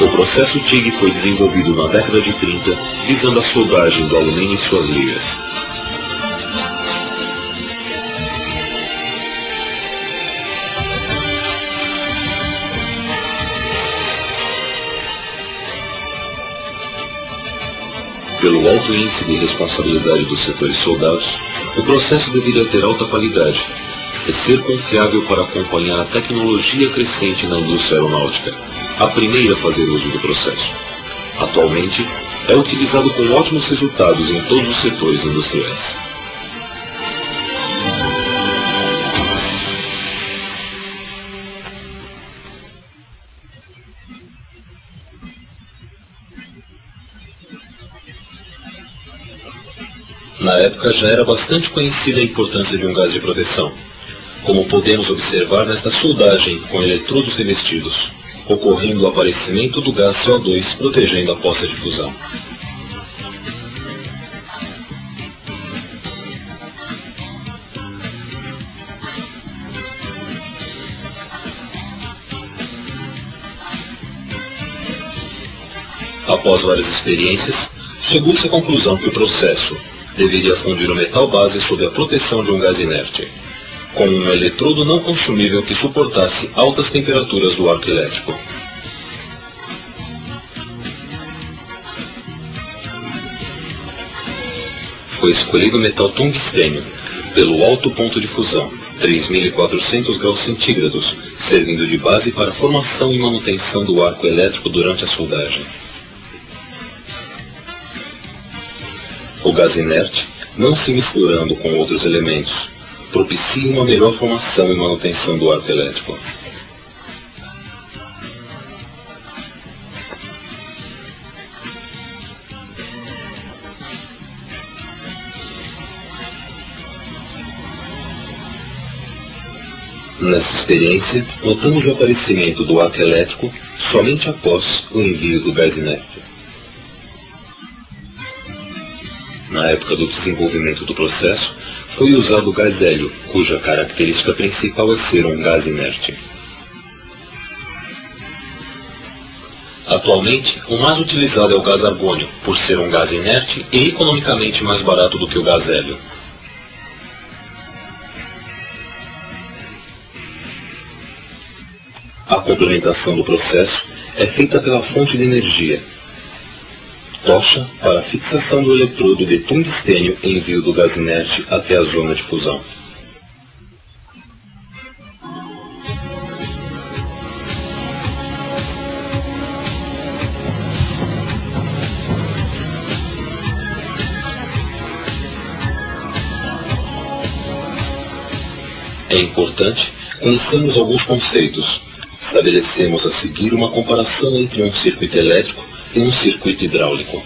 O processo TIG foi desenvolvido na década de 30, visando a soldagem do alumínio em suas ligas. Pelo alto índice de responsabilidade dos setores soldados, o processo deveria ter alta qualidade e ser confiável para acompanhar a tecnologia crescente na indústria aeronáutica, a primeira a fazer uso do processo. Atualmente, é utilizado com ótimos resultados em todos os setores industriais. Na época já era bastante conhecida a importância de um gás de proteção, como podemos observar nesta soldagem com eletrodos revestidos, ocorrendo o aparecimento do gás CO2 protegendo a poça de fusão. Após várias experiências, chegou-se à conclusão que o processo deveria fundir o metal base sob a proteção de um gás inerte, com um eletrodo não consumível que suportasse altas temperaturas do arco elétrico. Foi escolhido o metal tungstênio, pelo alto ponto de fusão, 3.400 graus centígrados, servindo de base para a formação e manutenção do arco elétrico durante a soldagem. O gás inerte, não se misturando com outros elementos, propicia uma melhor formação e manutenção do arco elétrico. Nessa experiência, notamos o aparecimento do arco elétrico somente após o envio do gás inerte. Na época do desenvolvimento do processo, foi usado o gás hélio, cuja característica principal é ser um gás inerte. Atualmente, o mais utilizado é o gás argônio, por ser um gás inerte e economicamente mais barato do que o gás hélio. A complementação do processo é feita pela fonte de energia, tocha para a fixação do eletrodo de tungstênio e envio do gás inerte até a zona de fusão. É importante conhecermos alguns conceitos. Estabelecemos a seguir uma comparação entre um circuito elétrico e um circuito hidráulico.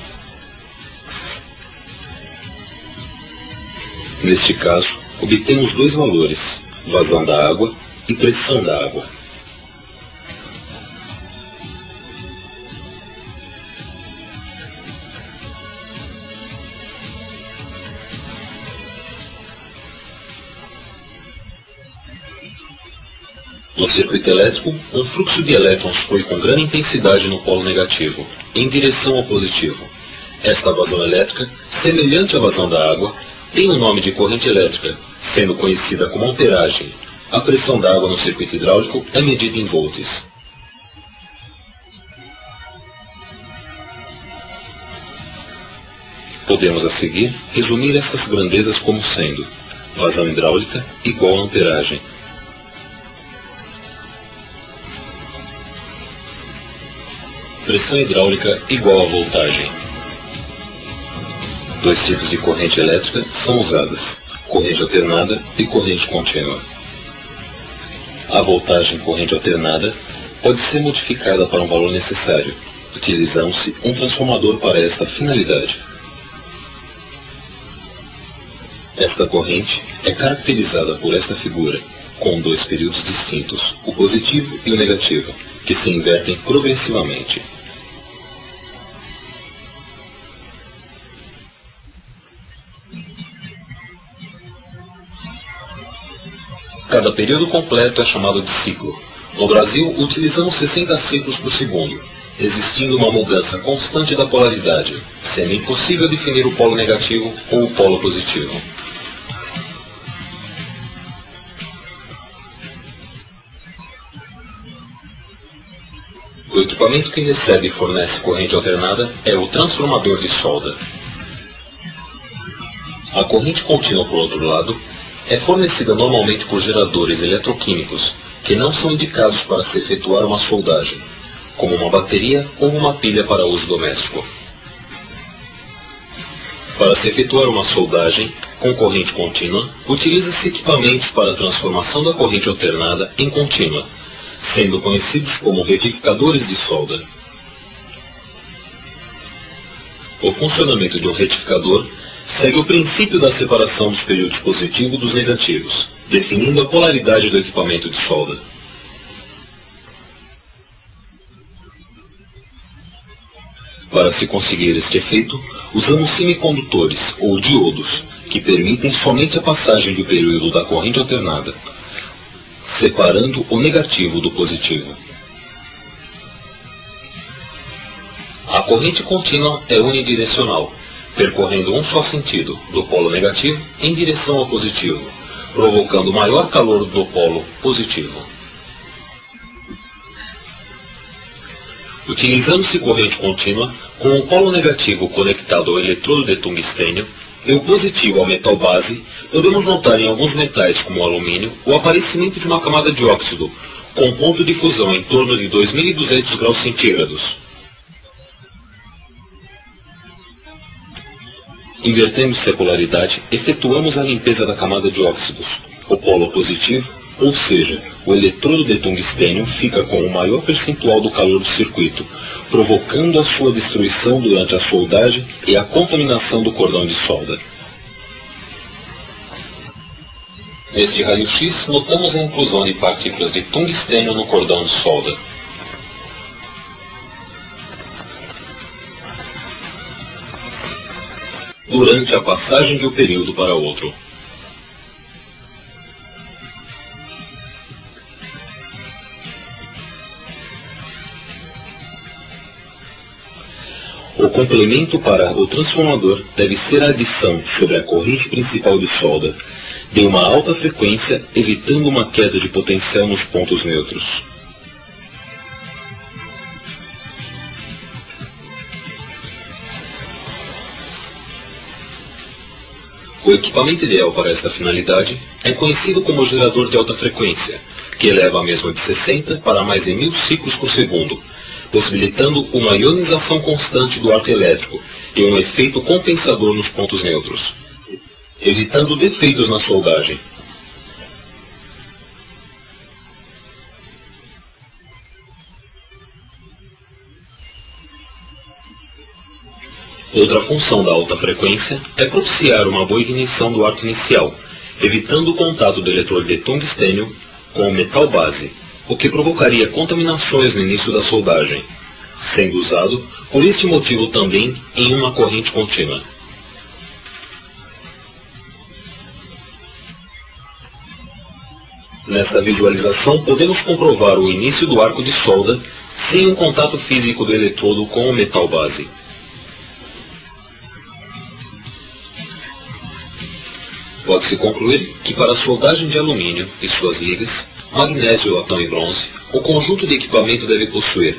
Neste caso, obtemos dois valores, vazão da água e pressão da água. No circuito elétrico, um fluxo de elétrons flui com grande intensidade no polo negativo, em direção ao positivo. Esta vazão elétrica, semelhante à vazão da água, tem o nome de corrente elétrica, sendo conhecida como amperagem. A pressão da água no circuito hidráulico é medida em volts. Podemos a seguir resumir essas grandezas como sendo: vazão hidráulica igual a amperagem. Pressão hidráulica igual a voltagem. Dois tipos de corrente elétrica são usadas: corrente alternada e corrente contínua. A voltagem corrente alternada pode ser modificada para um valor necessário, utilizando-se um transformador para esta finalidade. Esta corrente é caracterizada por esta figura, com dois períodos distintos, o positivo e o negativo, que se invertem progressivamente. Cada período completo é chamado de ciclo. No Brasil, utilizamos 60 ciclos por segundo. existindo uma mudança constante da polaridade, sendo impossível definir o polo negativo ou o polo positivo. O equipamento que recebe e fornece corrente alternada é o transformador de solda. A corrente contínua, por outro lado, é fornecida normalmente por geradores eletroquímicos, que não são indicados para se efetuar uma soldagem, como uma bateria ou uma pilha para uso doméstico. Para se efetuar uma soldagem com corrente contínua, utiliza-se equipamentos para a transformação da corrente alternada em contínua, sendo conhecidos como retificadores de solda. O funcionamento de um retificador segue o princípio da separação dos períodos positivos dos negativos, definindo a polaridade do equipamento de solda. Para se conseguir este efeito, usamos semicondutores ou diodos, que permitem somente a passagem de um período da corrente alternada, separando o negativo do positivo. A corrente contínua é unidirecional, percorrendo um só sentido, do polo negativo em direção ao positivo, provocando maior calor do polo positivo. Utilizando-se corrente contínua, com o polo negativo conectado ao eletrodo de tungstênio e o positivo ao metal base, podemos notar em alguns metais, como o alumínio, o aparecimento de uma camada de óxido, com ponto de fusão em torno de 2200 graus centígrados. Invertendo-se a polaridade, efetuamos a limpeza da camada de óxidos. O polo positivo, ou seja, o eletrodo de tungstênio, fica com o maior percentual do calor do circuito, provocando a sua destruição durante a soldagem e a contaminação do cordão de solda. Neste raio-x, notamos a inclusão de partículas de tungstênio no cordão de solda. Durante a passagem de um período para outro. O complemento para o transformador deve ser a adição sobre a corrente principal de solda de uma alta frequência, evitando uma queda de potencial nos pontos neutros. O equipamento ideal para esta finalidade é conhecido como gerador de alta frequência, que eleva a mesma de 60 para mais de 1000 ciclos por segundo, possibilitando uma ionização constante do arco elétrico e um efeito compensador nos pontos neutros, evitando defeitos na soldagem. Outra função da alta frequência é propiciar uma boa ignição do arco inicial, evitando o contato do eletrodo de tungstênio com o metal base, o que provocaria contaminações no início da soldagem, sendo usado, por este motivo também, em uma corrente contínua. Nesta visualização, podemos comprovar o início do arco de solda sem um contato físico do eletrodo com o metal base. Pode-se concluir que para a soldagem de alumínio e suas ligas, magnésio, latão e bronze, o conjunto de equipamento deve possuir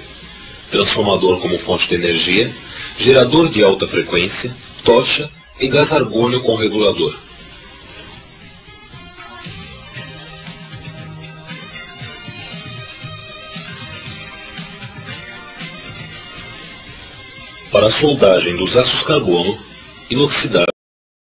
transformador como fonte de energia, gerador de alta frequência, tocha e gás argônio com regulador. Para a soldagem dos aços carbono inoxidáveis,